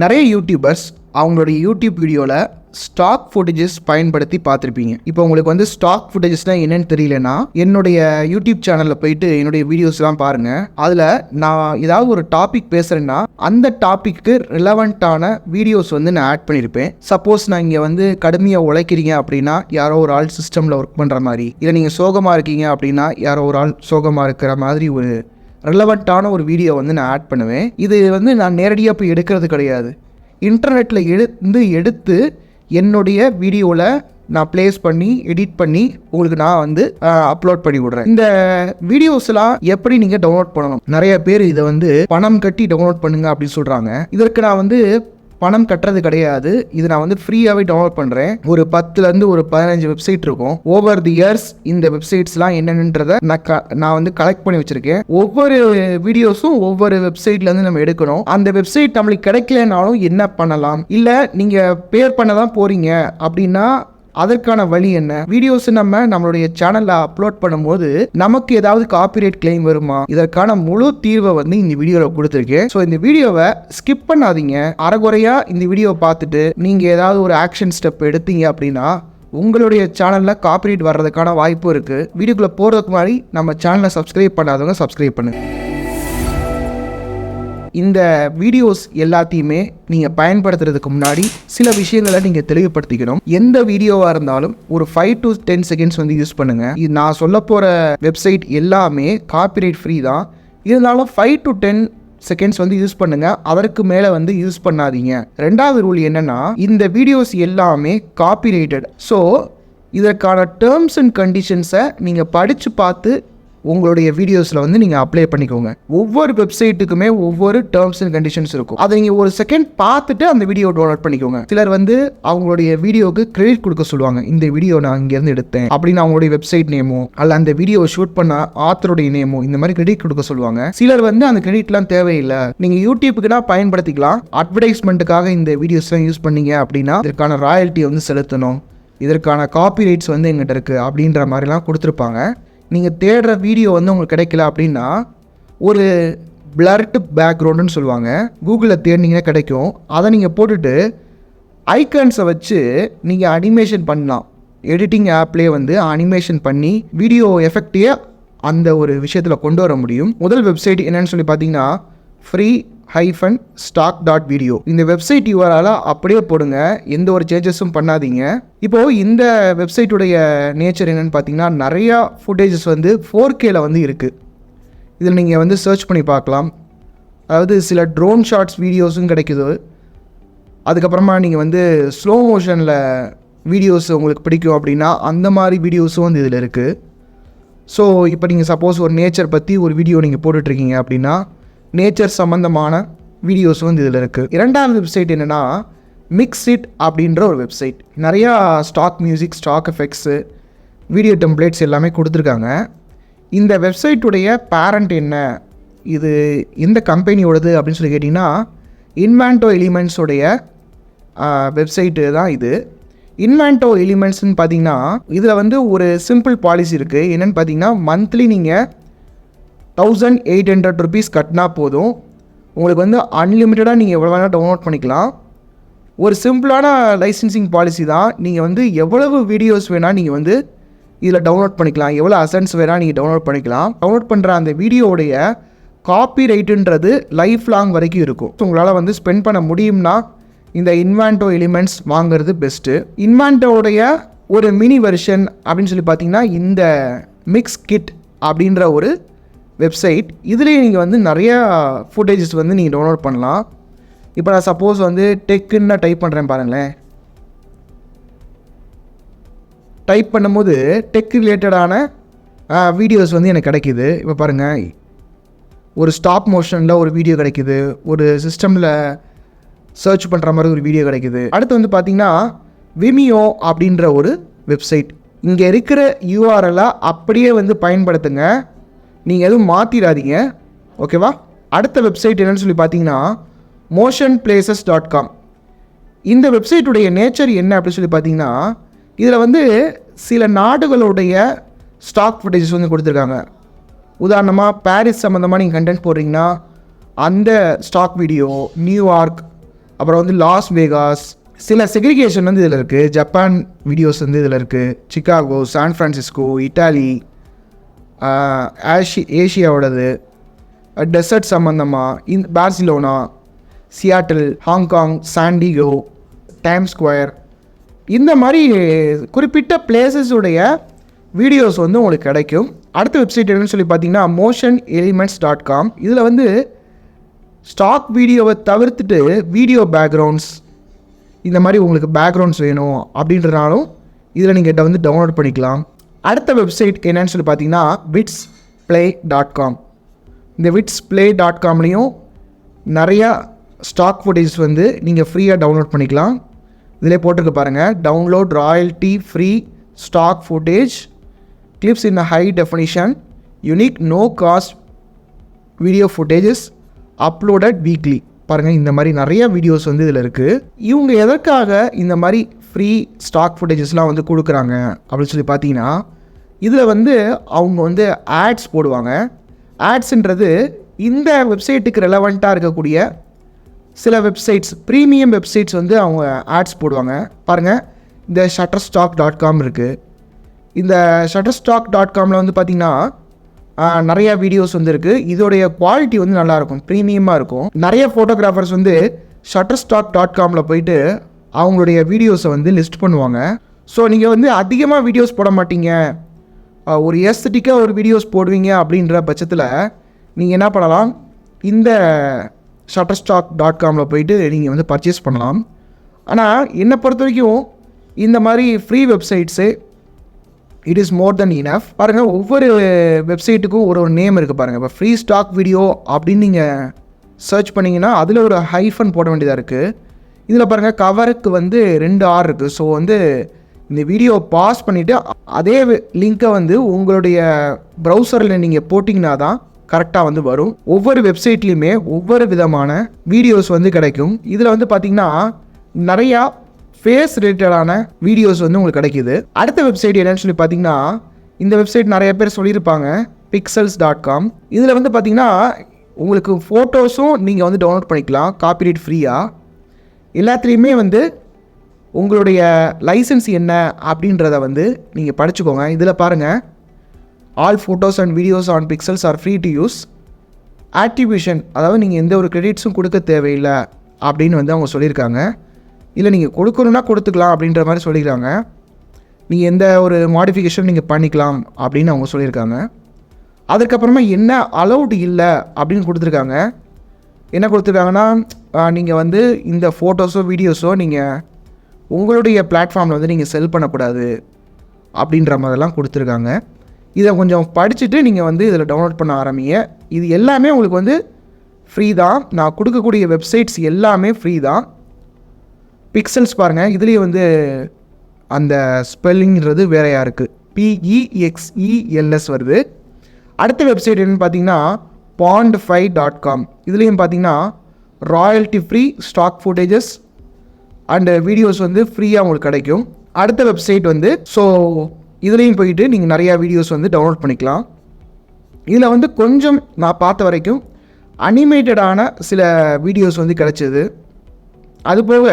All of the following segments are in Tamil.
நிறைய யூடியூபர்ஸ் அவங்களுடைய யூடியூப் வீடியோவில் ஸ்டாக் ஃபுட்டேஜஸ் பயன்படுத்தி பார்த்துருப்பீங்க. இப்போ உங்களுக்கு வந்து ஸ்டாக் ஃபுட்டேஜஸ்னால் என்னென்னு தெரியலனா என்னுடைய யூடியூப் சேனலில் போயிட்டு என்னுடைய வீடியோஸ்லாம் பாருங்கள். அதில் நான் ஏதாவது ஒரு டாபிக் பேசுகிறேன்னா அந்த டாப்பிக்கு ரிலவெண்ட்டான வீடியோஸ் வந்து நான் ஆட் பண்ணியிருப்பேன். சப்போஸ் நான் இங்கே வந்து கடுமையாக உழைக்கிறீங்க அப்படின்னா யாரோ ஒரு ஆள் சிஸ்டமில் ஒர்க் பண்ணுற மாதிரி, இல்லை நீங்கள் சோகமாக இருக்கீங்க அப்படின்னா யாரோ ஒரு ஆள் சோகமாக இருக்கிற மாதிரி ஒரு ரிலவெண்ட்டான ஒரு வீடியோ வந்து நான் ஆட் பண்ணுவேன். இது வந்து நான் நேரடியாக போய் எடுக்கிறது கிடையாது. இன்டர்நெட்டில் எடுத்து என்னுடைய வீடியோவில் நான் ப்ளேஸ் பண்ணி எடிட் பண்ணி உங்களுக்கு நான் வந்து அப்லோட் பண்ணி விடுறேன். இந்த வீடியோஸ்லாம் எப்படி நீங்கள் டவுன்லோட் பண்ணணும்? நிறைய பேர் இதை வந்து பணம் கட்டி டவுன்லோட் பண்ணுங்க அப்படின்னு சொல்கிறாங்க. இதற்கு நான் வந்து பணம் கட்டுறது கிடையாது. இது நான் வந்து ஃப்ரீயாகவே டவுன்லோட் பண்ணுறேன். ஒரு 10லேருந்து ஒரு 15 வெப்சைட் இருக்கும். ஓவர் தி இயர்ஸ் இந்த வெப்சைட்ஸ்லாம் என்னென்னன்றதை நான் வந்து கலெக்ட் பண்ணி வச்சுருக்கேன். ஒவ்வொரு வீடியோஸும் ஒவ்வொரு வெப்சைட்லேருந்து நம்ம எடுக்கணும். அந்த வெப்சைட் நம்மளுக்கு கிடைக்கலனாலும் என்ன பண்ணலாம்? இல்லை நீங்கள் பேர் பண்ண தான் போகிறீங்க அப்படின்னா அதற்கான வழி என்ன? வீடியோஸ் நம்மளுடைய சேனல்ல அப்லோட் பண்ணும்போது நமக்கு ஏதாவது காப்பிரைட் கிளைம் வருமா? இதற்கான முழு தீர்வை வந்து இந்த வீடியோவில் கொடுத்துருக்கேன். ஸோ இந்த வீடியோவை ஸ்கிப் பண்ணாதீங்க. அரைகுறையா இந்த வீடியோவை பார்த்துட்டு நீங்க ஏதாவது ஒரு ஆக்ஷன் ஸ்டெப் எடுத்தீங்க அப்படின்னா உங்களுடைய சேனல்ல காப்பிரைட் வர்றதுக்கான வாய்ப்பு இருக்கு. வீடியோக்குள்ள போறதுக்கு முன்னாடி நம்ம சேனலை சப்ஸ்கிரைப் பண்ணாதவங்க சப்ஸ்கிரைப் பண்ணுங்க. இந்த வீடியோஸ் எல்லாத்தையுமே நீங்கள் பயன்படுத்துறதுக்கு முன்னாடி சில விஷயங்களை நீங்கள் தெளிவுபடுத்திக்கணும். எந்த வீடியோவாக இருந்தாலும் ஒரு 5 to 10 செகண்ட்ஸ் வந்து யூஸ் பண்ணுங்கள். இது நான் சொல்ல போகிற வெப்சைட் எல்லாமே காப்பிரைட் ஃப்ரீ தான். இருந்தாலும் 5 to 10 செகண்ட்ஸ் வந்து யூஸ் பண்ணுங்கள். அதற்கு மேலே வந்து யூஸ் பண்ணாதீங்க. ரெண்டாவது ரூல் என்னென்னா, இந்த வீடியோஸ் எல்லாமே காப்பிரைட்டட். ஸோ இதற்கான டேர்ம்ஸ் அண்ட் கண்டிஷன்ஸை நீங்கள் படித்து பார்த்து உங்களுடைய வீடியோஸில் வந்து நீங்கள் அப்ளை பண்ணிக்கோங்க. ஒவ்வொரு வெப்சைட்டுக்குமே ஒவ்வொரு டேர்ம்ஸ் அண்ட் கண்டிஷன்ஸ் இருக்கும். அதை நீங்கள் ஒரு செகண்ட் பார்த்துட்டு அந்த வீடியோ டவுன்லோட் பண்ணிக்கோங்க. சிலர் வந்து அவங்களுடைய வீடியோவுக்கு கிரெடிட் கொடுக்க சொல்லுவாங்க. இந்த வீடியோ நான் இங்கேருந்து எடுத்தேன் அப்படின்னு அவங்களுடைய வெப்சைட் நேமோ அல்ல அந்த வீடியோ ஷூட் பண்ண ஆத்தருடைய நேமோ இந்த மாதிரி கிரெடிட் கொடுக்க சொல்லுவாங்க. சிலர் வந்து அந்த கிரெடிட்லாம் தேவையில்லை, நீங்கள் யூடியூப்புக்குனா பயன்படுத்திக்கலாம். அட்வர்டைஸ்மெண்ட்டுக்காக இந்த வீடியோஸ்லாம் யூஸ் பண்ணீங்க அப்படின்னா இதற்கான ராயல்ட்டி வந்து செலுத்தணும், இதற்கான காப்பிரைட்ஸ் வந்து எங்கிட்ட இருக்குது அப்படின்ற மாதிரிலாம் கொடுத்துருப்பாங்க. நீங்கள் தேடுற வீடியோ வந்து உங்களுக்கு கிடைக்கல அப்படின்னா ஒரு பிளர்ட் பேக்ரவுண்டுன்னு சொல்லுவாங்க, கூகுளில் தேடினீங்கன்னா கிடைக்கும். அதை நீங்கள் போட்டுட்டு ஐகான்ஸை வச்சு நீங்கள் அனிமேஷன் பண்ணலாம். எடிட்டிங் ஆப்லேயே வந்து அனிமேஷன் பண்ணி வீடியோ எஃபெக்டையே அந்த ஒரு விஷயத்தில் கொண்டு வர முடியும். முதல் வெப்சைட் என்னன்னு சொல்லி பார்த்தீங்கன்னா free-stock.video. இந்த வெப்சைட் யூஆர்எல் அப்படியே போடுங்க, எந்த ஒரு சேஞ்சஸும் பண்ணாதீங்க. இப்போது இந்த வெப்சைட்டுடைய நேச்சர் என்னென்னு பார்த்தீங்கன்னா நிறையா ஃபுட்டேஜஸ் வந்து 4Kல வந்து இருக்குது. இதில் நீங்கள் வந்து சர்ச் பண்ணி பார்க்கலாம். அதாவது சில ட்ரோன் ஷாட்ஸ் வீடியோஸும் கிடைக்குது. அதுக்கப்புறமா நீங்கள் வந்து ஸ்லோ மோஷனில் வீடியோஸ் உங்களுக்கு பிடிக்கும் அப்படின்னா அந்த மாதிரி வீடியோஸும் வந்து இதில் இருக்குது. ஸோ இப்போ நீங்கள் சப்போஸ் ஒரு நேச்சர் பற்றி ஒரு வீடியோ நீங்கள் போட்டுட்ருக்கீங்க அப்படின்னா நேச்சர் சம்மந்தமான வீடியோஸ் வந்து இதில் இருக்குது. இரண்டாவது வெப்சைட் என்னென்னா மிக்ஸிட் அப்படின்ற ஒரு வெப்சைட். நிறையா stock music, stock effects, video templates எல்லாமே கொடுத்துருக்காங்க. இந்த வெப்சைட்டுடைய பேரண்ட் என்ன, இது எந்த கம்பெனியோடது அப்படின்னு சொல்லி கேட்டிங்கன்னா இன்வான்டோ எலிமெண்ட்ஸோடைய வெப்சைட்டு தான் இது. இன்வான்டோ எலிமெண்ட்ஸ்னு பார்த்தீங்கன்னா இதில் வந்து ஒரு சிம்பிள் பாலிசி இருக்குது. என்னென்னு பார்த்தீங்கன்னா மந்த்லி நீங்கள் 1800 rupees கட்டினா போதும், உங்களுக்கு வந்து அன்லிமிட்டடாக நீங்கள் எவ்வளோ வேணால் டவுன்லோட் பண்ணிக்கலாம். ஒரு சிம்பிளான லைசன்சிங் பாலிசி தான். நீங்கள் வந்து எவ்வளவு வீடியோஸ் வேணால் நீங்கள் வந்து இதில் டவுன்லோட் பண்ணிக்கலாம், எவ்வளோ அசன்ஸ் வேணால் நீங்கள் டவுன்லோட் பண்ணிக்கலாம். டவுன்லோட் பண்ணுற அந்த வீடியோடைய காப்பி ரைட்டுன்றது லைஃப் லாங் வரைக்கும் இருக்கும். ஸோ உங்களால் வந்து ஸ்பெண்ட் பண்ண முடியும்னா இந்த இன்வான்டோ எலிமெண்ட்ஸ் வாங்குறது பெஸ்ட்டு. இன்வான்டோடைய ஒரு மினி வெர்ஷன் அப்படின்னு சொல்லி பார்த்தீங்கன்னா இந்த மிக்ஸ் கிட் அப்படின்ற ஒரு வெப்சைட். இதுலேயே நீங்கள் வந்து நிறையா ஃபுட்டேஜஸ் வந்து நீங்கள் டவுன்லோட் பண்ணலாம். இப்போ நான் சப்போஸ் வந்து டெக்குன்னு டைப் பண்ணுறேன் பாருங்களேன். டைப் பண்ணும்போது டெக் ரிலேட்டடான வீடியோஸ் வந்து எனக்கு கிடைக்கிது. இப்போ பாருங்கள், ஒரு ஸ்டாப் மோஷனில் ஒரு வீடியோ கிடைக்கிது, ஒரு சிஸ்டமில் சர்ச் பண்ணுற மாதிரி ஒரு வீடியோ கிடைக்கிது. அடுத்து வந்து பார்த்திங்கன்னா விமியோ அப்படின்ற ஒரு வெப்சைட். இங்கே இருக்கிற யூஆர்எல்லை அப்படியே வந்து பயன்படுத்துங்க, நீங்கள் எதுவும் மாற்றிடாதீங்க, ஓகேவா? அடுத்த வெப்சைட் என்னென்னு சொல்லி பார்த்தீங்கன்னா motionplaces.com. இந்த வெப்சைட்டுடைய நேச்சர் என்ன அப்படின்னு சொல்லி பார்த்தீங்கன்னா இதில் வந்து சில நாடுகளுடைய ஸ்டாக் ஃபுட்டேஜஸ் வந்து கொடுத்துருக்காங்க. உதாரணமாக பாரிஸ் சம்மந்தமாக நீங்கள் கண்டென்ட் போடுறீங்கன்னா அந்த ஸ்டாக் வீடியோ, நியூயார்க், அப்புறம் வந்து லாஸ் வேகாஸ், சில செக்ரிகேஷன் வந்து இதில் இருக்குது. ஜப்பான் வீடியோஸ் வந்து இதில் இருக்குது. சிகாகோ, சான் ஃப்ரான்சிஸ்கோ, இட்டாலி, ஏஷியாவோடது, டெசர்ட் சம்மந்தமாக Barcelona, Seattle, Hong Kong, San Diego, Time Square, இந்த மாதிரி குறிப்பிட்ட பிளேசஸுடைய வீடியோஸ் வந்து உங்களுக்கு கிடைக்கும். அடுத்த வெப்சைட் என்னன்னு சொல்லி பார்த்தீங்கன்னா motionelements.com. இதில் வந்து ஸ்டாக் வீடியோவை தவிர்த்துட்டு வீடியோ பேக்ரவுண்ட்ஸ், இந்த மாதிரி உங்களுக்கு பேக்ரவுண்ட்ஸ் வேணும் அப்படின்றனாலும் இதில் நீங்கள் வந்து டவுன்லோட் பண்ணிக்கலாம். அடுத்த வெப்சைட் என்னன்னு சொல்லி பார்த்தீங்கன்னா witsplay.com. இந்த witsplay.comலேயும் நிறையா ஸ்டாக் ஃபுட்டேஜ் வந்து நீங்கள் ஃப்ரீயாக டவுன்லோட் பண்ணிக்கலாம். இதிலே போட்டிருக்கு பாருங்கள், download royalty free stock footage clips in a high definition unique no cost video footages uploaded weekly. பாருங்கள், இந்த மாதிரி நிறைய வீடியோஸ் வந்து இதில் இருக்குது. இவங்க எதற்காக இந்த மாதிரி ஃப்ரீ ஸ்டாக் ஃபுட்டேஜஸ்லாம் வந்து கொடுக்குறாங்க அப்படின்னு சொல்லி பார்த்தீங்கன்னா, இதில் வந்து அவங்க வந்து ஆட்ஸ் போடுவாங்க. ஆட்ஸுன்றது இந்த வெப்சைட்டுக்கு ரெலவெண்ட்டாக இருக்கக்கூடிய சில வெப்சைட்ஸ், ப்ரீமியம் வெப்சைட்ஸ் வந்து அவங்க ஆட்ஸ் போடுவாங்க. பாருங்கள், இந்த shutterstock.com இருக்குது. இந்த shutterstock.comல வந்து பார்த்திங்கன்னா நிறையா வீடியோஸ் வந்து இருக்குது. இதோடைய குவாலிட்டி வந்து நல்லாயிருக்கும், ப்ரீமியமாக இருக்கும். நிறைய ஃபோட்டோகிராஃபர்ஸ் வந்து shutterstock.comல போயிட்டு அவங்களுடைய வீடியோஸை வந்து லிஸ்ட் பண்ணுவாங்க. ஸோ நீங்கள் வந்து அதிகமாக வீடியோஸ் போட மாட்டீங்க, ஒரு எஸ்தட்டிக்காக ஒரு வீடியோஸ் போடுவீங்க அப்படின்ற பட்சத்தில் நீங்கள் என்ன பண்ணலாம், இந்த shutterstock.comல போயிட்டு நீங்கள் வந்து பர்ச்சேஸ் பண்ணலாம். ஆனால் என்னை பொறுத்த வரைக்கும் இந்த மாதிரி free websites it is more then enough. பாருங்கள், ஒவ்வொரு வெப்சைட்டுக்கும் ஒரு நேம் இருக்குது பாருங்கள். இப்போ ஃப்ரீ ஸ்டாக் வீடியோ அப்படின்னு நீங்கள் சர்ச் பண்ணிங்கன்னா அதில் ஒரு ஹைஃபன் போட வேண்டியதாக இருக்குது. இதில் பாருங்கள், கவருக்கு வந்து 2 R இருக்குது. ஸோ வந்து இந்த வீடியோ பாஸ் பண்ணிவிட்டு அதே லிங்க்கை வந்து உங்களுடைய ப்ரௌசரில் நீங்கள் போட்டிங்கன்னா தான் கரெக்டாக வந்து வரும். ஒவ்வொரு வெப்சைட்லேயுமே ஒவ்வொரு விதமான வீடியோஸ் வந்து கிடைக்கும். இதில் வந்து பார்த்திங்கன்னா நிறையா ஃபேஸ் ரிலேட்டடான வீடியோஸ் வந்து உங்களுக்கு கிடைக்கிது. அடுத்த வெப்சைட் என்னன்னு சொல்லி பார்த்தீங்கன்னா, இந்த வெப்சைட் நிறைய பேர் சொல்லியிருப்பாங்க, pixels.com. இதில் வந்து பார்த்திங்கன்னா உங்களுக்கு ஃபோட்டோஸும் நீங்கள் வந்து டவுன்லோட் பண்ணிக்கலாம் காப்பிரைட் ஃப்ரீயாக. எல்லாத்துலேயுமே வந்து உங்களுடைய லைசன்ஸ் என்ன அப்படின்றத வந்து நீங்கள் படிச்சுக்கோங்க. இதில் பாருங்கள், all photos and videos on Pexels are free to use. Activation, அதாவது நீங்கள் எந்த ஒரு கிரெடிட்ஸும் கொடுக்க தேவையில்லை அப்படின்னு வந்து அவங்க சொல்லியிருக்காங்க. இல்லை நீங்கள் கொடுக்கணுன்னா கொடுத்துக்கலாம் அப்படின்ற மாதிரி சொல்லியிருக்காங்க. நீங்கள் எந்த ஒரு மாடிஃபிகேஷன் நீங்கள் பண்ணிக்கலாம் அப்படின்னு அவங்க சொல்லியிருக்காங்க. அதுக்கப்புறமா என்ன அலௌடு இல்லை அப்படின்னு கொடுத்துருக்காங்க. என்ன கொடுத்துருக்காங்கன்னா, நீங்கள் வந்து இந்த ஃபோட்டோஸோ வீடியோஸோ நீங்கள் உங்களுடைய பிளாட்ஃபார்மில் வந்து நீங்கள் செல் பண்ணக்கூடாது அப்படின்ற மாதிரிலாம் கொடுத்துருக்காங்க. இதை கொஞ்சம் படிச்சுட்டு நீங்கள் வந்து இதில் டவுன்லோட் பண்ண ஆரம்பிங்க. இது எல்லாமே உங்களுக்கு வந்து ஃப்ரீ தான். நான் கொடுக்கக்கூடிய வெப்சைட்ஸ் எல்லாமே ஃப்ரீ தான். பிக்சல்ஸ் பாருங்கள், இதுலேயே வந்து அந்த ஸ்பெல்லிங்கிறது வேறையாக இருக்குது, PEXELS வருது. அடுத்த வெப்சைட் என்னென்னு பார்த்தீங்கன்னா pond5.com. இதுலேயும் பார்த்தீங்கன்னா royalty free stock footages and videos வந்து ஃப்ரீயாக உங்களுக்கு கிடைக்கும். அடுத்த வெப்சைட் வந்து ஸோ இதுலேயும் போயிட்டு நீங்கள் நிறையா வீடியோஸ் வந்து டவுன்லோட் பண்ணிக்கலாம். இதில் வந்து கொஞ்சம் நான் பார்த்த வரைக்கும் அனிமேட்டடான சில வீடியோஸ் வந்து கிடச்சிது. அதுபோக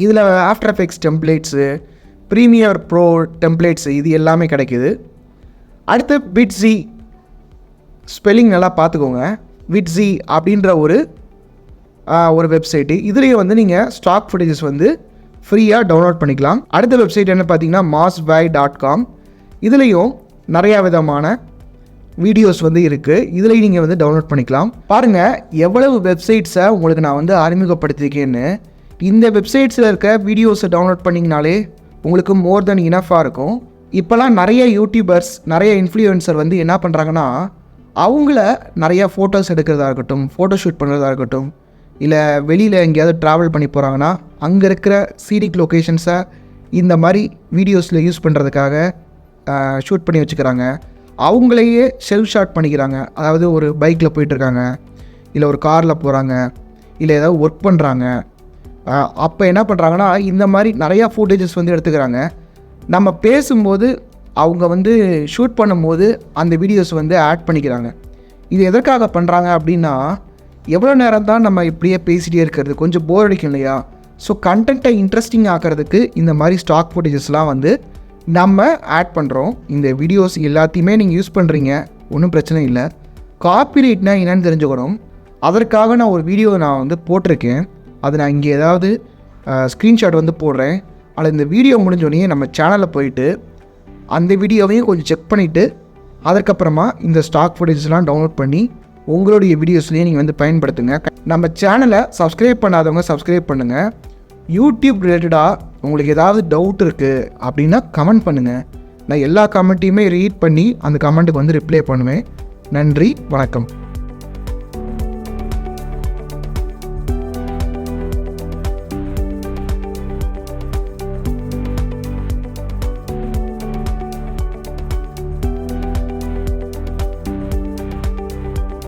இதில் After Effects templates, Premiere Pro templates, இது எல்லாமே கிடைக்கிது. அடுத்து விட்ஸி, ஸ்பெல்லிங் நல்லா பார்த்துக்கோங்க, விட்ஸி அப்படின்ற ஒரு வெப்சைட்டு. இதுலேயும் வந்து நீங்கள் ஸ்டாக் ஃபுட்டேஜஸ் வந்து ஃப்ரீயாக டவுன்லோட் பண்ணிக்கலாம். அடுத்த வெப்சைட் என்ன பார்த்தீங்கன்னா mossby.com. இதுலேயும் நிறையா விதமான வீடியோஸ் வந்து இருக்குது. இதுலேயும் நீங்கள் வந்து டவுன்லோட் பண்ணிக்கலாம். பாருங்கள், எவ்வளவு வெப்சைட்ஸை உங்களுக்கு நான் வந்து அறிமுகப்படுத்தியிருக்கேன்னு. இந்த வெப்சைட்ஸில் இருக்க வீடியோஸை டவுன்லோட் பண்ணிங்கனாலே உங்களுக்கு மோர் தென் இனஃபாக இருக்கும். இப்போலாம் நிறைய யூடியூபர்ஸ், நிறைய இன்ஃப்ளூயன்சர் வந்து என்ன பண்ணுறாங்கன்னா, அவங்கள நிறையா ஃபோட்டோஸ் எடுக்கிறதா இருக்கட்டும், ஃபோட்டோ ஷூட் பண்ணுறதா இருக்கட்டும், இல்லை வெளியில் எங்கேயாவது ட்ராவல் பண்ணி போகிறாங்கன்னா அங்கே இருக்கிற சீனிக் லொக்கேஷன்ஸை இந்த மாதிரி வீடியோஸில் யூஸ் பண்ணுறதுக்காக ஷூட் பண்ணி வச்சுக்கிறாங்க. அவங்களையே செல்ஃப் ஷாட் பண்ணிக்கிறாங்க. அதாவது ஒரு பைக்கில் போயிட்டுருக்காங்க, இல்லை ஒரு காரில் போகிறாங்க, இல்லை ஏதாவது ஒர்க் பண்ணுறாங்க. அப்போ என்ன பண்ணுறாங்கன்னா, இந்த மாதிரி நிறையா ஃபுட்டேஜஸ் வந்து எடுத்துக்கிறாங்க. நம்ம பேசும்போது அவங்க வந்து ஷூட் பண்ணும்போது அந்த வீடியோஸ் வந்து ஆட் பண்ணிக்கிறாங்க. இது எதற்காக பண்ணுறாங்க அப்படின்னா, எவ்வளோ நேரம் தான் நம்ம இப்படியே பேசிகிட்டே இருக்கிறது, கொஞ்சம் போர் அடிக்கும் இல்லையா? ஸோ கண்டென்ட்டை இன்ட்ரெஸ்டிங் ஆக்கிறதுக்கு இந்த மாதிரி ஸ்டாக் ஃபுட்டேஜஸ்லாம் வந்து நம்ம ஆட் பண்ணுறோம். இந்த வீடியோஸ் எல்லாத்தையுமே நீங்கள் யூஸ் பண்ணுறீங்க, ஒன்றும் பிரச்சனை இல்லை. காப்பிரைட்னா என்னென்னு தெரிஞ்சுக்கணும். அதற்காக நான் ஒரு வீடியோ வந்து போட்டிருக்கேன். அது நான் இங்கே ஏதாவது ஸ்க்ரீன்ஷாட் வந்து போடுறேன். அதில் இந்த வீடியோ முடிஞ்சோடனே நம்ம சேனலில் போயிட்டு அந்த வீடியோவையும் கொஞ்சம் செக் பண்ணிவிட்டு அதற்கப்புறமா இந்த ஸ்டாக் ஃபுட்டேஜஸ்லாம் டவுன்லோட் பண்ணி உங்களுடைய வீடியோஸ்லேயே நீங்கள் வந்து பயன்படுத்துங்க. நம்ம சேனலை சப்ஸ்கிரைப் பண்ணாதவங்க சப்ஸ்கிரைப் பண்ணுங்கள். யூடியூப் ரிலேட்டடாக உங்களுக்கு ஏதாவது டவுட் இருக்குது அப்படின்னா கமெண்ட் பண்ணுங்கள். நான் எல்லா கமெண்ட்டையுமே ரீட் பண்ணி அந்த கமெண்ட்டுக்கு வந்து ரிப்ளை பண்ணுவேன். நன்றி, வணக்கம்.